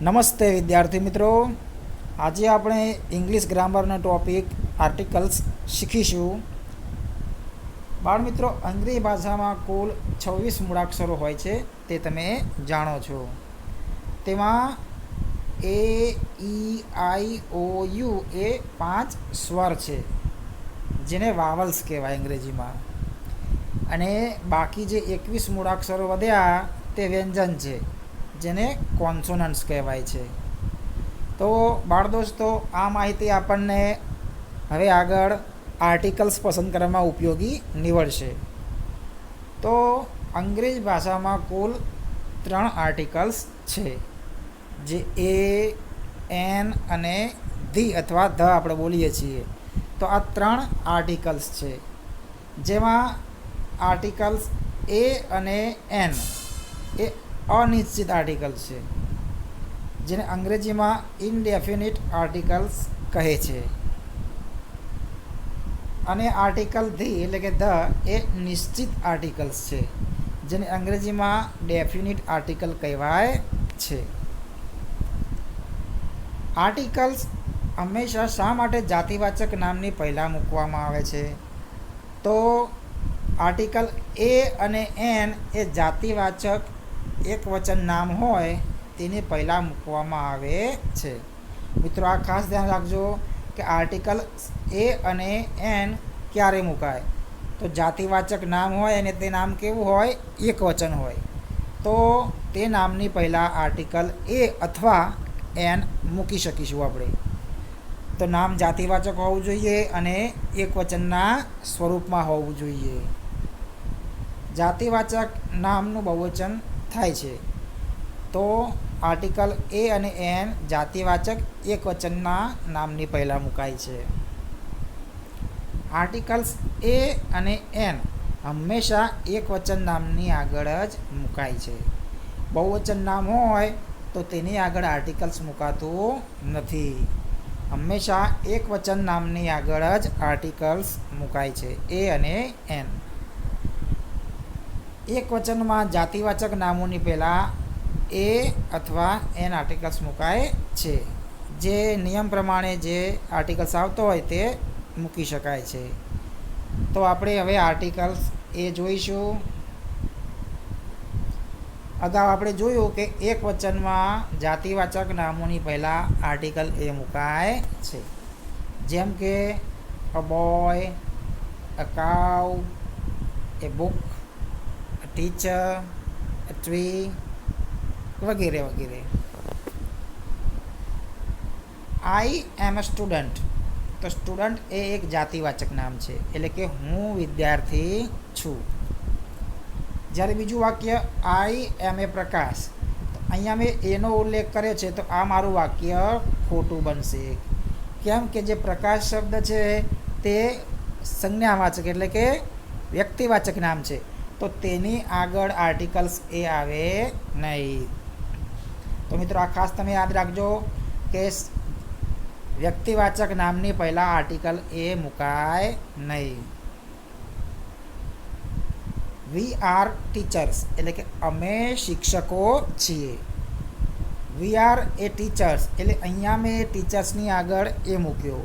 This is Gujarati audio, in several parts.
નમસ્તે વિદ્યાર્થી મિત્રો, આજે આપણે ઇંગ્લિશ ગ્રામરનો ટોપિક આર્ટિકલ્સ શીખીશું. બાળ મિત્રો, અંગ્રેજી ભાષામાં કુલ 26 મૂળાક્ષરો હોય છે, તે તમે જાણો છો. તેમાં એ, ઈ, આઈ, ઓ, યુ એ 5 સ્વર છે, જેને વાવલ્સ કહેવાય અંગ્રેજીમાં. અને બાકી જે 21 મૂળાક્ષરો વધ્યા તે વ્યંજન છે, જેને કોન્સોનન્ટ્સ કહેવાય છે. તો બાળ દોસ્તો, આ માહિતી આપણને હવે આગળ આર્ટિકલ્સ પસંદ કરવામાં ઉપયોગી નીવડશે. તો અંગ્રેજી ભાષામાં કુલ 3 આર્ટિકલ્સ છે, જે એ, એન અને ધી અથવા ધ આપણે બોલીએ છીએ. તો આ 3 આર્ટિકલ્સ છે, જેમાં આર્ટિકલ્સ એ અને એન એ અનિશ્ચિત આર્ટિકલ્સ છે, જેને અંગ્રેજીમાં ઇનડેફિનિટ આર્ટિકલ્સ કહે છે. અને આર્ટિકલ ધી એટલે કે ધ એ નિશ્ચિત આર્ટિકલ્સ છે, જેને અંગ્રેજીમાં ડેફિનિટ આર્ટિકલ કહેવાય છે. આર્ટિકલ્સ હંમેશા શા માટે જાતિવાચક નામની પહેલાં મૂકવામાં આવે છે? તો આર્ટિકલ એ અને એન એ જાતિવાચક એકવચન નામ હોય તેની પહેલાં મૂકવામાં આવે છે. મિત્રો, આ ખાસ ધ્યાન રાખજો કે આર્ટિકલ એ અને એન ક્યારે મુકાય? તો જાતિવાચક નામ હોય અને તે નામ કેવું હોય? એકવચન હોય. તો તે નામની પહેલાં આર્ટિકલ એ અથવા એન મૂકી શકીશું આપણે. તો નામ જાતિવાચક હોવું જોઈએ અને એકવચનના સ્વરૂપમાં હોવું જોઈએ. જાતિવાચક નામનું બહુવચન થાય છે, તો આર્ટિકલ એ અને એન જાતિવાચક એકવચનના નામની પહેલાં મુકાય છે. આર્ટિકલ્સ એ અને એન હંમેશા એકવચન નામની આગળ જ મુકાય છે. બહુવચન નામ હોય તો તેની આગળ આર્ટિકલ્સ મુકાતું નથી. હંમેશા એકવચન નામની આગળ જ આર્ટિકલ્સ મુકાય છે, એ અને એન. એકવચનમાં જાતિવાચક નામોની પહેલાં એ અથવા એન આર્ટિકલ્સ મુકાય છે. જે નિયમ પ્રમાણે જે આર્ટિકલ્સ આવતો હોય તે મૂકી શકાય છે. તો આપણે હવે આર્ટિકલ્સ એ જોઈશું. અગાઉ આપણે જોયું કે એકવચનમાં જાતિવાચક નામોની પહેલાં આર્ટિકલ એ મુકાય છે, જેમ કે a boy, a cow, A book, a teacher, a tree વગેરે વગેરે. આઈ એમ અ સ્ટુડન્ટ. તો સ્ટુડન્ટ એ એક જાતિવાચક નામ છે, એટલે કે હું વિદ્યાર્થી છું. જ્યારે બીજું વાક્ય આઈ એમ એ પ્રકાશ, તો અહીંયા મેં એનો ઉલ્લેખ કર્યો છે, તો આ મારું વાક્ય ખોટું બનશે. કેમ કે જે પ્રકાશ શબ્દ છે તે સંજ્ઞાવાચક એટલે કે વ્યક્તિવાચક નામ છે, તો તેની આગળ આર્ટિકલ્સ એ આવે નહીં. તો મિત્રો, આ ખાસ તમે યાદ રાખજો કે વ્યક્તિવાચક નામની પહેલાં આર્ટિકલ એ મુકાય નહીં. વી આર ટીચર્સ એટલે કે અમે શિક્ષકો છીએ. વી આર એ ટીચર્સ એટલે અહીંયા મેં ટીચર્સની આગળ એ મૂક્યો.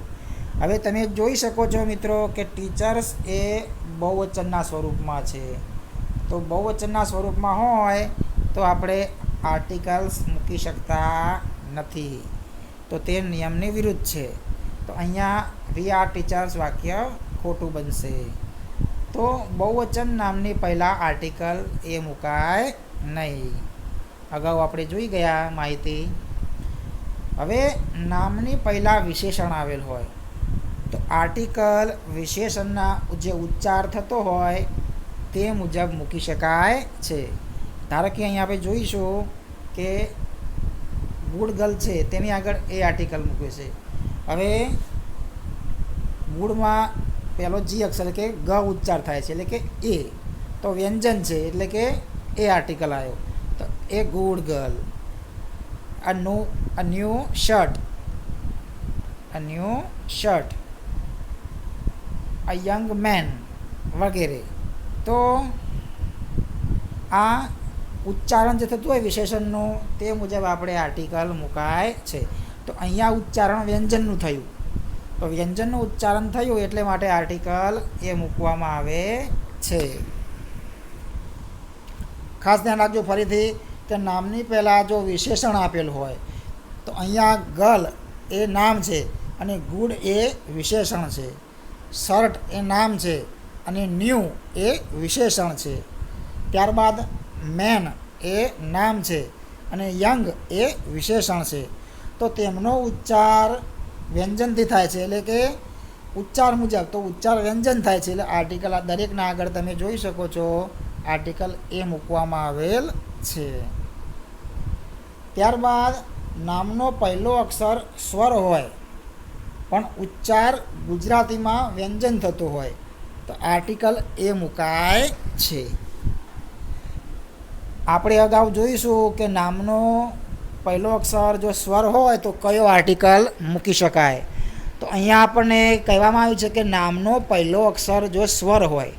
હવે તમે જોઈ શકો છો મિત્રો કે ટીચર્સ એ બહુવચનના સ્વરૂપમાં છે. તો બહુવચનના સ્વરૂપમાં હોય તો આપણે આર્ટિકલ્સ મૂકી શકતા નથી, તો તે નિયમની વિરુદ્ધ છે. તો અહીંયા વી આર ટીચર્સ વાક્ય ખોટું બનશે. તો બહુવચન નામની પહેલાં આર્ટિકલ એ મુકાય નહીં. અગાઉ આપણે જોઈ ગયા માહિતી. હવે નામની પહેલાં વિશેષણ આવેલ હોય તો આર્ટિકલ વિશેષણના જે ઉચ્ચાર થતો હોય તે મુજબ મૂકી શકાય છે. ધારો કે અહીંયા આપણે જોઈશું કે ગુડ ગર્લ છે, તેની આગળ એ આર્ટિકલ મૂક્યો છે. હવે ગુડમાં પહેલો જી અક્ષર એટલે કે ગ ઉચ્ચાર થાય છે, એટલે કે એ, તો વ્યંજન છે એટલે કે એ આર્ટિકલ આવ્યો. તો a good girl. A new shirt, a new shirt, a young man વગેરે. તો આ ઉચ્ચારણ જે થતું હોય વિશેષણનું તે મુજબ આપણે આર્ટિકલ મુકાય છે. તો અહીંયા ઉચ્ચારણ વ્યંજનનું થયું, તો વ્યંજનનું ઉચ્ચારણ થયું એટલે માટે આર્ટિકલ એ મૂકવામાં આવે છે. ખાસ ધ્યાન રાખજો ફરીથી કે નામની પહેલાં જો વિશેષણ આપેલું હોય તો અહીંયા ગર્લ એ નામ છે અને ગુડ એ વિશેષણ છે, શર્ટ એ નામ છે અને ન્યૂ એ વિશેષણ છે. ત્યારબાદ મેન એ નામ છે અને યંગ એ વિશેષણ છે. તો તેમનો ઉચ્ચાર વ્યંજનથી થાય છે, એટલે કે ઉચ્ચાર મુજબ તો ઉચ્ચાર વ્યંજન થાય છે, એટલે આર્ટિકલ આ દરેકના આગળ તમે જોઈ શકો છો આર્ટિકલ એ મૂકવામાં આવેલ છે. ત્યારબાદ નામનો પહેલો અક્ષર સ્વર હોય પણ ઉચ્ચાર ગુજરાતીમાં વ્યંજન થતું હોય તો આર્ટિકલ એ મુકાય છે. આપણે અગાઉ જોઈશું કે નામનો પહેલો અક્ષર જો સ્વર હોય તો કયો આર્ટિકલ મૂકી શકાય. તો અહીંયા આપણને કહેવામાં આવ્યું છે કે નામનો પહેલો અક્ષર જો સ્વર હોય,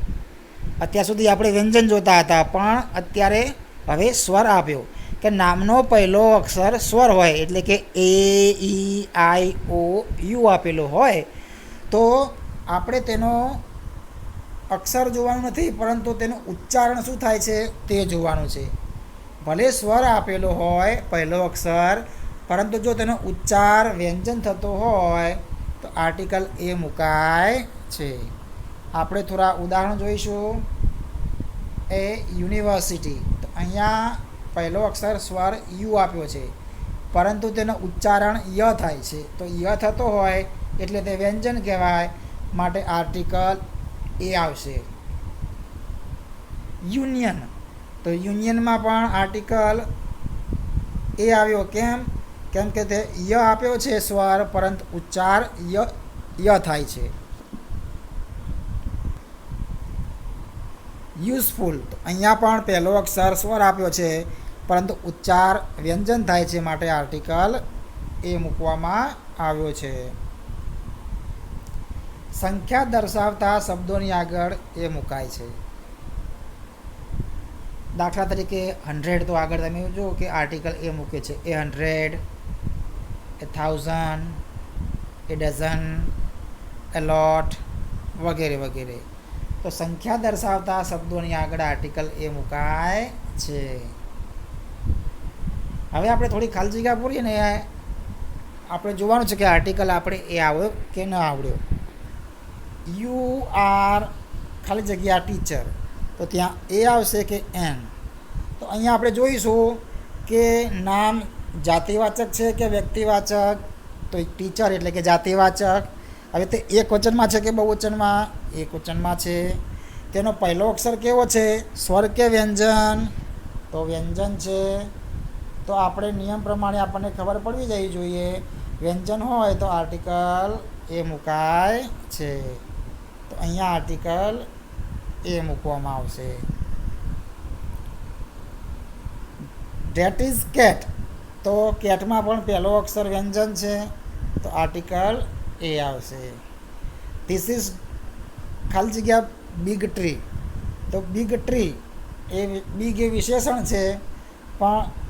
અત્યાર સુધી આપણે વ્યંજન જોતા હતા પણ અત્યારે હવે સ્વર આપ્યો કે નામનો પહેલો અક્ષર સ્વર હોય એટલે કે એ ઈ આઈ ઓ યુ આપેલો હોય તો આપણે તેનો અક્ષર જોવાનું નથી પરંતુ તેનું ઉચ્ચારણ શું થાય છે તે જોવાનું છે. ભલે સ્વર આપેલો હોય પહેલો અક્ષર પરંતુ જો તેનો ઉચ્ચાર વ્યંજન થતો હોય તો આર્ટિકલ એ મુકાય છે. આપણે થોડા ઉદાહરણ જોઈશું. એ યુનિવર્સિટી, તો અહીંયા પહેલો અક્ષર સ્વર યુ આપ્યો છે પરંતુ તેનો ઉચ્ચારણ ય થાય છે, તો ય થતો હોય એટલે તે વ્યંજન કહેવાય, માટે આર્ટિકલ એ આવશે. યુનિયન, તો યુનિયનમાં પણ આર્ટિકલ એ આવ્યો, કેમ કે તે ય આપ્યો છે સ્વર પરંતુ ઉચ્ચાર ય થાય છે. યુઝફુલ, તો અહીંયા પણ પહેલો અક્ષર સ્વર આપ્યો છે પરંતુ ઉચ્ચાર વ્યંજન થાય છે, માટે આર્ટિકલ એ મૂકવામાં આવ્યો છે. સંખ્યા દર્શાવતા શબ્દોની આગળ એ મુકાય છે. દાખલા તરીકે 100, તો આગળ તમે જુઓ કે આર્ટિકલ એ મૂકે છે. એ 100, એ 1000, એ ડઝન, એ લોટ વગેરે વગેરે. તો સંખ્યા દર્શાવતા શબ્દોની આગળ આર્ટિકલ એ મુકાય છે. હવે આપણે થોડી ખાલી જગ્યા પૂરીએ ને આપણે જોવાનું છે કે આર્ટિકલ આપણે એ આવ્યો કે ન આવડ્યો. યુ આર ખાલી જગ્યા ટીચર, તો ત્યાં એ આવશે કે એન. તો અહીંયા આપણે જોઈશું કે નામ જાતિવાચક છે કે વ્યક્તિવાચક, તો ટીચર એટલે કે જાતિવાચક. હવે તે એક વચનમાં છે કે બહુવચનમાં? એક વચનમાં છે. તેનો પહેલો અક્ષર કેવો છે, સ્વર કે વ્યંજન? તો વ્યંજન છે. તો આપણે નિયમ પ્રમાણે આપણને ખબર પડવી જવી જોઈએ, વ્યંજન હોય તો આર્ટિકલ એ મુકાય છે. તો અહીંયા આર્ટિકલ એ મૂકવામાં આવશે. ધેટ ઇઝ કેટ, તો કેટમાં પણ પહેલો અક્ષર વ્યંજન છે તો આર્ટિકલ એ આવશે. ધીસ ઇઝ ખાલી જગ્યા બિગ ટ્રી, તો બિગ ટ્રી એ બિગ એ વિશેષણ છે પણ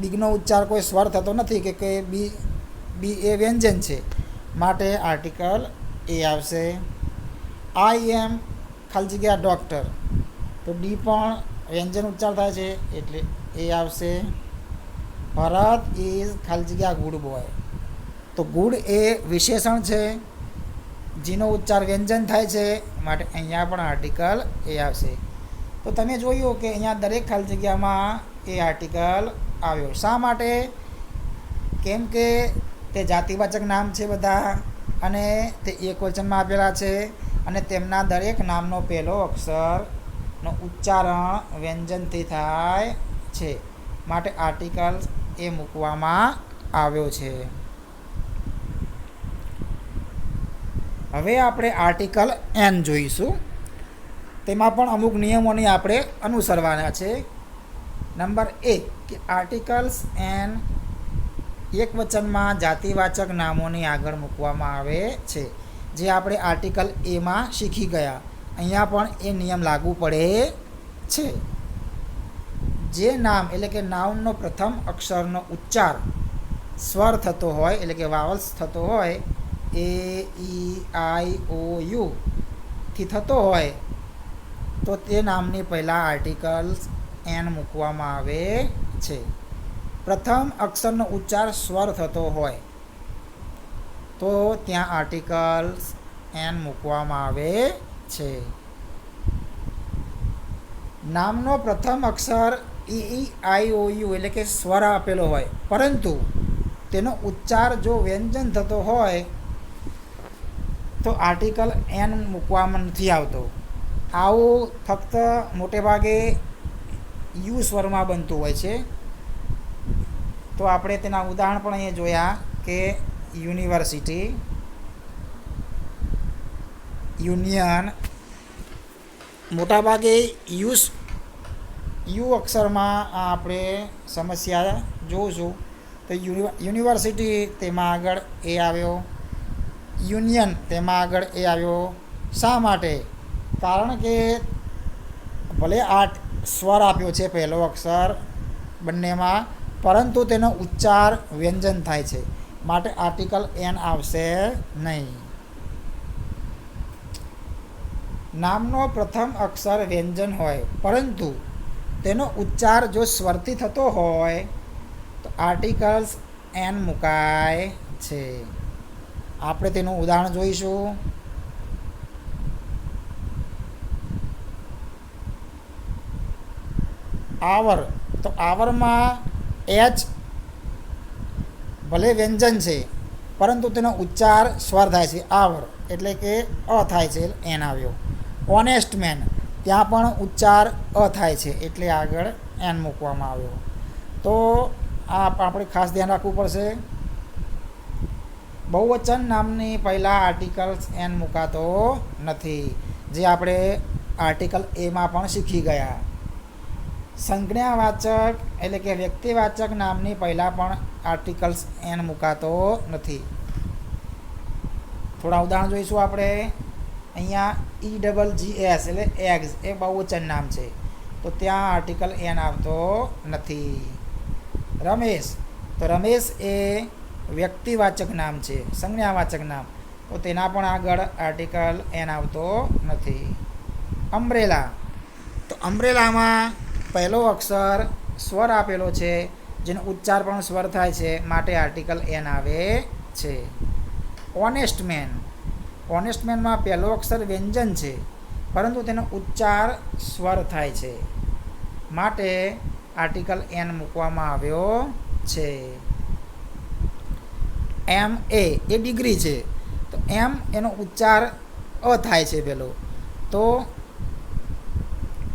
બિગનો ઉચ્ચાર કોઈ સ્વર થતો નથી કે બી એ વ્યંજન છે, માટે આર્ટિકલ એ આવશે. આઈ એમ ખાલી જગ્યા ડૉક્ટર, તો ડી પણ વ્યંજન ઉચ્ચાર થાય છે એટલે એ આવશે. ભરત ઇઝ ખાલી જગ્યા ગુડ બોય, તો ગુડ એ વિશેષણ છે જેનો ઉચ્ચાર વ્યંજન થાય છે, માટે અહીંયા પણ આર્ટિકલ એ આવશે. તો તમે જોયું કે અહીંયા દરેક ખાલી જગ્યામાં એ આર્ટિકલ આવ્યો. શા માટે? કેમ કે તે જાતિવાચક નામ છે બધા અને તે એક વચનમાં આપેલા છે અને તેમના દરેક નામનો પહેલો અક્ષરનો ઉચ્ચારણ વ્યંજનથી થાય છે, માટે આર્ટિકલ એ મૂકવામાં આવ્યો છે. હવે આપણે આર્ટિકલ એન જોઈશું. તેમાં પણ અમુક નિયમોની આપણે અનુસરવાના છે. નંબર 1 કે આર્ટિકલ્સ એન એક વચનમાં જાતિવાચક નામોની આગળ મૂકવામાં આવે છે, જે આપણે આર્ટિકલ એમાં શીખી ગયા. અહીંયા પણ એ નિયમ લાગુ પડે છે. જે નામ એટલે કે નાઉનનો પ્રથમ અક્ષરનો ઉચ્ચાર સ્વર થતો હોય એટલે કે વાવલ્સ થતો હોય એ ઈ આઈ ઓ યુ થી થતો હોય તો તે નામની પહેલાં આર્ટિકલ્સ એન મૂકવામાં આવે છે. પ્રથમ અક્ષરનો ઉચ્ચાર સ્વર થતો હોય તો ત્યાં આર્ટિકલ્સ એન મૂકવામાં આવે છે. નામનો પ્રથમ અક્ષર ઈ આઈ ઓ યુ એટલે કે સ્વર આપેલો હોય પરંતુ તેનો ઉચ્ચાર જો વ્યંજન થતો હોય તો આર્ટિકલ એન મૂકવામાં નથી આવતો. આવું ફક્ત મોટે ભાગે યુ સ્વરમાં બનતું હોય છે. તો આપણે તેના ઉદાહરણ પણ અહીંયા જોયા કે યુનિવર્સિટી, યુનિયન, મોટાભાગે યુ અક્ષરમાં આપણે સમસ્યા જોઈશું. તો યુનિવર્સિટી તેમાં આગળ એ આવ્યો, યુનિયન તેમાં આગળ એ આવ્યો. શા માટે? કારણ કે ભલે આ સ્વર આપ્યો છે પહેલો અક્ષર બંનેમાં, પરંતુ તેનો ઉચ્ચાર વ્યંજન થાય છે માટે આર્ટિકલ એન આવશે નહીં. નામનો પ્રથમ અક્ષર વ્યંજન હોય પરંતુ તેનો ઉચ્ચાર જો સ્વરથી થતો હોય તો આર્ટિકલ્સ એન મુકાય છે. આપણે તેનું ઉદાહરણ જોઈશું. આવર, તો આવરમાં એચ ભલે વ્યંજન છે પરંતુ તેનો ઉચ્ચાર સ્વર થાય છે આવર, એટલે કે અ થાય છે, એન આવ્યો. ઓનેસ્ટ મેન, ત્યાં પણ ઉચ્ચાર અ થાય છે એટલે આગળ એન મૂકવામાં આવ્યો. તો આ આપણે ખાસ ધ્યાન રાખવું પડશે. બહુવચન નામની પહેલાં આર્ટિકલ્સ એન મુકાતો નથી, જે આપણે આર્ટિકલ એમાં પણ શીખી ગયા. સંજ્ઞાવાચક એટલે કે વ્યક્તિવાચક નામની પહેલાં પણ આર્ટિકલ્સ એન મુકાતો નથી. થોડા ઉદાહરણ જોઈશું આપણે. અહીંયા EGGS એટલે એગ્સ એ બહુવચન નામ છે તો ત્યાં આર્ટિકલ એન આવતો નથી. રમેશ, તો રમેશ એ વ્યક્તિવાચક નામ છે, સંજ્ઞાવાચક નામ, તો તેના પણ આગળ આર્ટિકલ એન આવતો નથી. અમ્બ્રેલા, તો અમ્બ્રેલામાં પહેલો અક્ષર સ્વર આપેલો છે જેનો ઉચ્ચાર પણ સ્વર થાય છે માટે આર્ટિકલ એન આવે છે. ઓનેસ્ટ મેન, ઓનેસ્ટ મેનમાં પહેલો અક્ષર વ્યંજન છે પરંતુ તેનો ઉચ્ચાર સ્વર થાય છે માટે આર્ટિકલ એન મૂકવામાં આવ્યો છે. MA એ ડિગ્રી છે તો એમ એનો ઉચ્ચાર અ થાય છે પેલો, તો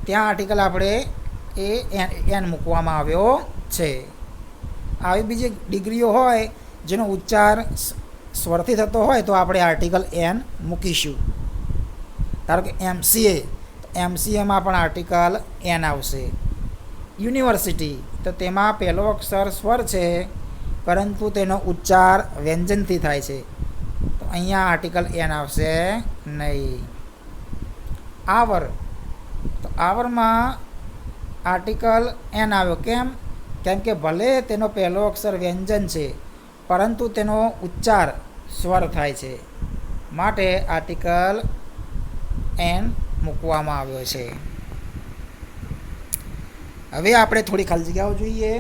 ત્યાં આર્ટિકલ આપણે એન મૂકવામાં આવ્યો છે. આવી બીજી ડિગ્રીઓ હોય જેનો ઉચ્ચાર સ્વરથી થતો હોય તો આપણે આર્ટિકલ એન મૂકીશું. ધારો કે MCA, તો MCAમાં પણ આર્ટિકલ એન આવશે. યુનિવર્સિટી, તો તેમાં પહેલો અક્ષર સ્વર છે પરંતુ તેનો ઉચ્ચાર વ્યંજનથી થાય છે તો અહીંયા આર્ટિકલ એન આવશે નહીં. આવર, તો આવરમાં આર્ટિકલ એન આવ્યો. કેમ કે ભલે તેનો પહેલો અક્ષર વ્યંજન છે પરંતુ તેનો ઉચ્ચાર સ્વર થાય છે માટે આર્ટિકલ એન મૂકવામાં આવ્યો છે. હવે આપણે થોડી ખાલી જગ્યાઓ જોઈએ.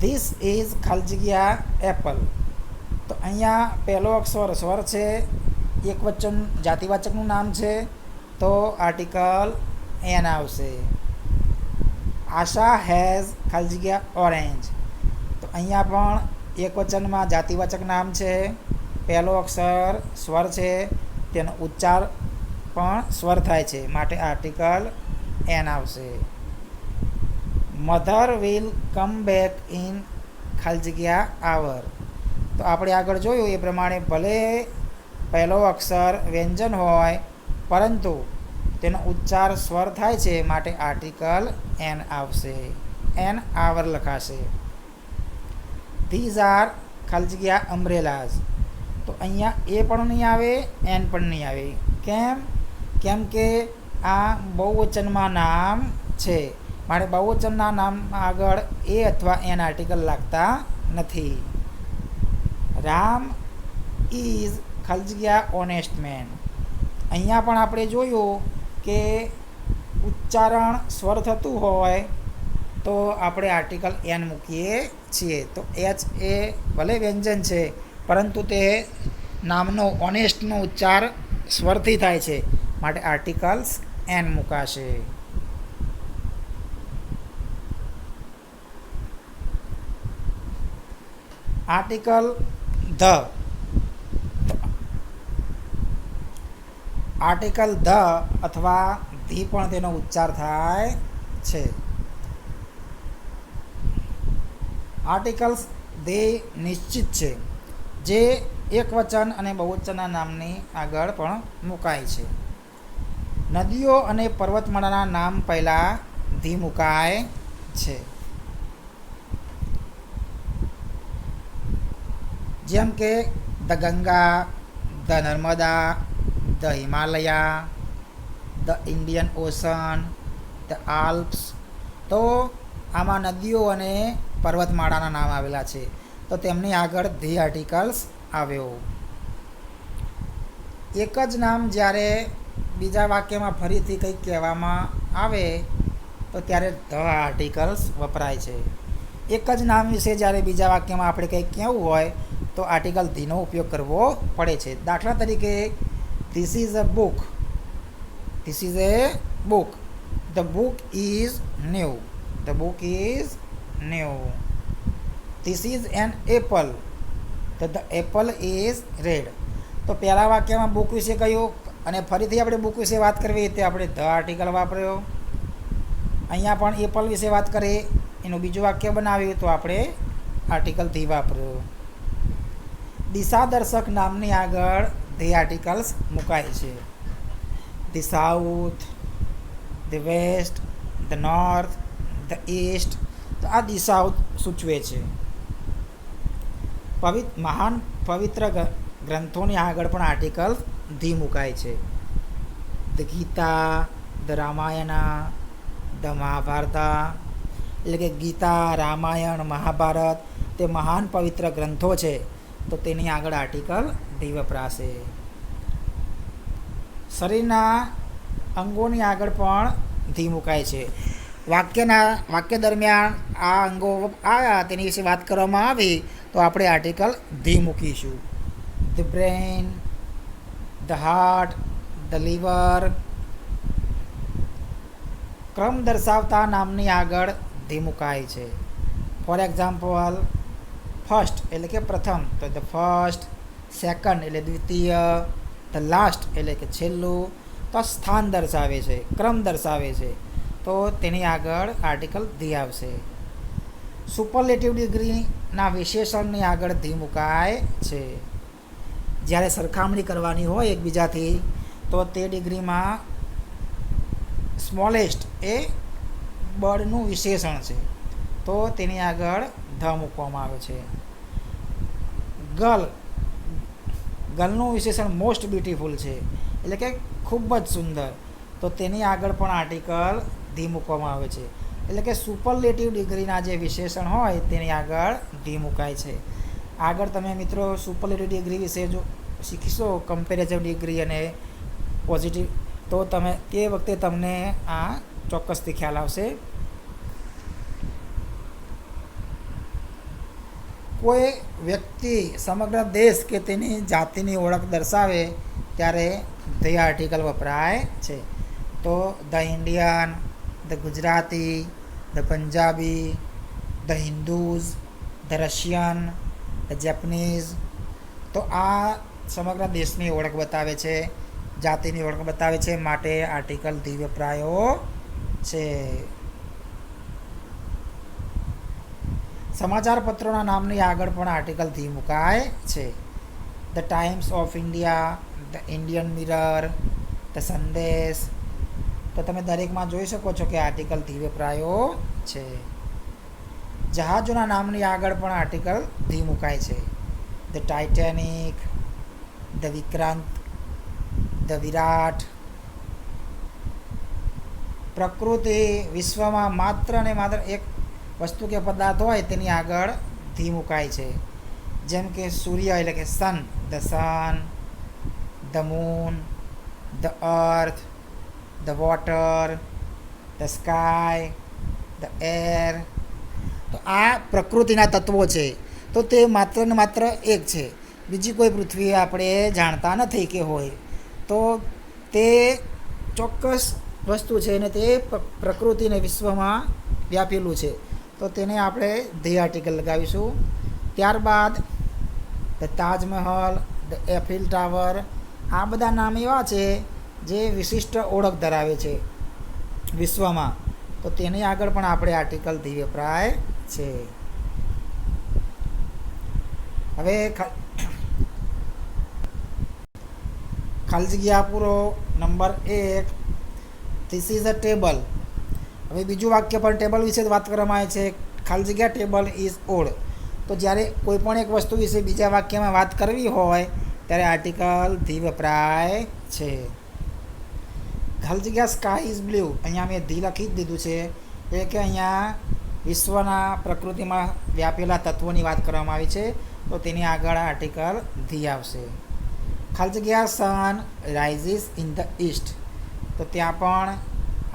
ધીસ ઇઝ ખાલી જગ્યા એપલ, તો અહીંયા પહેલો અક્ષર સ્વર છે, એક વચન જાતિવાચકનું નામ છે તો આર્ટિકલ એન આવશે. આશા હેઝ ખાલી જગ્યા ઓરેન્જ, તો અહીંયા પણ એક વચનમાં જાતિવાચક નામ છે, પહેલો અક્ષર સ્વર છે, તેનો ઉચ્ચાર પણ સ્વર થાય છે માટે આર્ટિકલ એન આવશે. Mother will come back in ખાલી જગ્યા આવર, તો આપણે આગળ જોયું એ પ્રમાણે ભલે પહેલો અક્ષર વ્યંજન હોય પરંતુ તેનો ઉચ્ચાર સ્વર થાય છે માટે આર્ટિકલ એન આવશે. એન આવર લખાશે. ધીઝ આર ખાલી જગ્યા અમ્બ્રેલાઝ, તો અહીંયા એ પણ નહીં આવે, એન પણ નહીં આવે. કેમ કે આ બહુવચનમાં નામ છે માટે બહુવચનના નામ આગળ એ અથવા એન આર્ટિકલ લાગતા નથી. રામ ઇઝ ખાલી જગ્યા ઓનેસ્ટ મેન. અહીંયા પણ આપણે જોયું કે ઉચ્ચારણ સ્વર થતું હોય તો આપણે આર્ટિકલ એન મૂકીએ છીએ. તો એચ એ ભલે વ્યંજન છે પરંતુ તે નામનો ઓનેસ્ટનો ઉચ્ચાર સ્વરથી થાય છે, માટે આર્ટિકલ્સ એન મુકાશે. Article the. આર્ટિકલ ધ અથવા ધી પણ તેનો ઉચ્ચાર થાય છે. આર્ટિકલ્સ દે નિશ્ચિત છે, જે એકવચન અને બહુવચનના નામની આગળ પણ મુકાય છે. નદીઓ અને પર્વતમાળાના નામ પહેલાં ધી મુકાય છે. જેમ કે the Ganga, the Narmada, the Himalaya, the Indian ocean, the Alps. તો આમાં નદીઓ અને પર્વતમાળાના નામ આવેલા છે, તો તેમની આગળ ધી આર્ટિકલ્સ આવ્યો. એક જ નામ જ્યારે બીજા વાક્યમાં ફરીથી કંઈક કહેવામાં આવે તો ત્યારે ધ આર્ટિકલ્સ વપરાય છે. એક જ નામ વિશે જ્યારે બીજા વાક્યમાં આપણે કંઈક કહેવું હોય તો આર્ટિકલ ધીનો ઉપયોગ કરવો પડે છે. દાખલા તરીકે this is a book. This is A book. The book is new. The book is new. This is an apple. The Apple is red. તો પહેલા વાક્યમાં બુક વિશે કહ્યું અને ફરીથી આપણે બુક વિશે વાત કરવી તે આપણે ધ આર્ટિકલ વાપર્યો. અહીંયા પણ એપલ વિશે વાત કરીએ, એનું બીજું વાક્ય બનાવ્યું તો આપણે આર્ટિકલ ધી વાપર્યો. દિશાદર્શક નામની આગળ ધી આર્ટિકલ્સ મુકાય છે. The south, the west, the north, the east. તો આ દિશાઓ સૂચવે છે. મહાન પવિત્ર ગ્રંથોની આગળ પણ આર્ટિકલ ધી મુકાય છે. The Gita, the Ramayana, the Mahabharata. એટલે કે ગીતા, રામાયણ, મહાભારત તે મહાન પવિત્ર ગ્રંથો છે, તો તેની આગળ આર્ટિકલ ધી વપરાશે. શરીરના અંગોની આગળ પણ ધી મુકાય છે. વાક્ય દરમિયાન આ અંગો આવ્યા તેની વિશે વાત કરવામાં આવી તો આપણે આર્ટિકલ ધી મૂકીશું. The brain, the heart, the liver. ક્રમ દર્શાવતા નામની આગળ ધી મુકાય છે. ફોર એક્ઝામ્પલ ફર્સ્ટ એટલે કે પ્રથમ, તો ધ ફર્સ્ટ. સેકન્ડ એટલે દ્વિતીય. ધ લાસ્ટ એટલે કે છેલ્લું. તો સ્થાન દર્શાવે છે, ક્રમ દર્શાવે છે, તો તેની આગળ આર્ટિકલ ધી આવશે. સુપરલેટિવ ડિગ્રીના વિશેષણની આગળ ધી મુકાય છે. જ્યારે સરખામણી કરવાની હોય એકબીજાથી તો તે ડિગ્રીમાં સ્મોલેસ્ટ એ બળનું વિશેષણ છે, તો તેની આગળ ધ મૂકવામાં આવે છે. ગર્લનું વિશેષણ મોસ્ટ બ્યુટીફુલ છે, એટલે કે ખૂબ જ સુંદર, તો તેની આગળ પણ આર્ટિકલ ધી મૂકવામાં આવે છે. એટલે કે સુપરલેટિવ ડિગ્રીના જે વિશેષણ હોય તેની આગળ ધી મુકાય છે. આગળ તમે મિત્રો સુપરલેટિવ ડિગ્રી વિશે જો શીખશો, કમ્પેરેટિવ ડિગ્રી અને પોઝિટિવ, તો તમે તે વખતે તમને આ ચોક્કસથી ખ્યાલ આવશે. કોઈ વ્યક્તિ સમગ્ર દેશ કે તેની જાતિની ઓળખ દર્શાવે ત્યારે ધ આર્ટિકલ વપરાય છે. તો the Indian, the Gujarati, the Punjabi, the Hindus, the Russian, the Japanese. તો આ સમગ્ર દેશની ઓળખ બતાવે છે, જાતિની ઓળખ બતાવે છે, માટે આર્ટિકલ ધી વપરાયો છે. સમાચાર પત્રોના નામની આગળ પણ આર્ટિકલ ધી મુકાય છે. The times of India, the Indian mirror, the સંદેશ. તો તમે દરેકમાં જોઈ શકો છો કે આર્ટિકલ ધી વપરાયો છે. જહાજોના નામની આગળ પણ આર્ટિકલ ધી મુકાય છે. The Titanic, the Vikrant, the Virat. પ્રકૃતિ વિશ્વમાં માત્ર ને માત્ર એક વસ્તુ કે પદાર્થ હોય તેની આગળ ધી મુકાય છે. જેમ કે સૂર્ય એટલે કે sun, the sun, the moon, the earth, the water, the sky, the air. તો આ પ્રકૃતિના તત્વો છે. તો તે માત્ર ને માત્ર એક છે. બીજી કોઈ પૃથ્વી આપણે જાણતા નથી કે હોય. તો તે ચોક્કસ વસ્તુ છે અને તે પ્રકૃતિને વિશ્વમાં વ્યાપેલું છે. તો તેને આપણે ધી આર્ટિકલ લગાવીશું. ત્યારબાદ the Taj Mahal, the Eiffel tower, આ બધા નામ એવા છે જે વિશિષ્ટ ઓળખ ધરાવે છે વિશ્વમાં. તો તેની આગળ પણ આપણે આર્ટિકલ ધી વપરાય છે. હવે ખાલી જગ્યા પૂરો. Number 1, this is a table. હવે બીજું વાક્ય પણ ટેબલ વિશે વાત કરવામાં આવે છે. ખાલી જગ્યા ટેબલ ઇઝ ઓલ્ડ. તો જ્યારે કોઈ પણ એક વસ્તુ વિશે બીજા વાક્યમાં વાત કરવી હોય ત્યારે આર્ટિકલ ધી વપરાય છે. ખાલી જગ્યા સ્કાય ઇઝ બ્લુ. અહીંયા મેં ધી લખી જ દીધું છે. એટલે કે અહીંયા વિશ્વના પ્રકૃતિમાં વ્યાપેલા તત્વોની વાત કરવામાં આવી છે. તો તેની આગળ આર્ટિકલ ધી આવશે. ખાલી જગ્યા સન રાઇઝિસ ઇન ધ ઈસ્ટ. તો ત્યાં પણ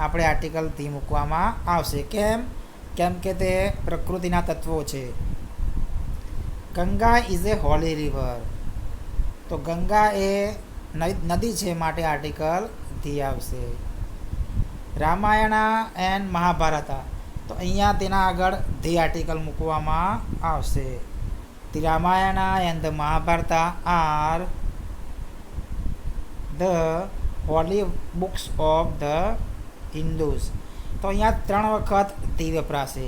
આપણે આર્ટિકલ ધી મૂકવામાં આવશે. કેમ કે તે પ્રકૃતિના તત્વો છે. Ganga is a holy river. તો ગંગા એ નદી છે માટે આર્ટિકલ ધી આવશે. રામાયણા એન્ડ મહાભારતા. તો અહીંયા તેના આગળ ધી આર્ટિકલ મૂકવામાં આવશે. The Ramayana and the Mahabharata are the holy books of the Hindus. તો અહીંયા 3 વખત ધી વપરાશે.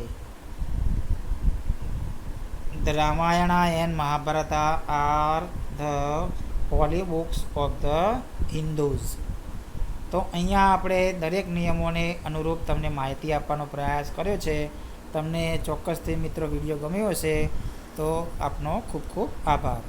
The Ramayana and Mahabharata are the holy books of the Hindus. તો અહીંયા આપણે દરેક નિયમોને અનુરૂપ તમને માહિતી આપવાનો પ્રયાસ કર્યો છે. તમને ચોક્કસથી મિત્રો વિડીયો ગમ્યો હશે તો આપનો ખૂબ ખૂબ આભાર.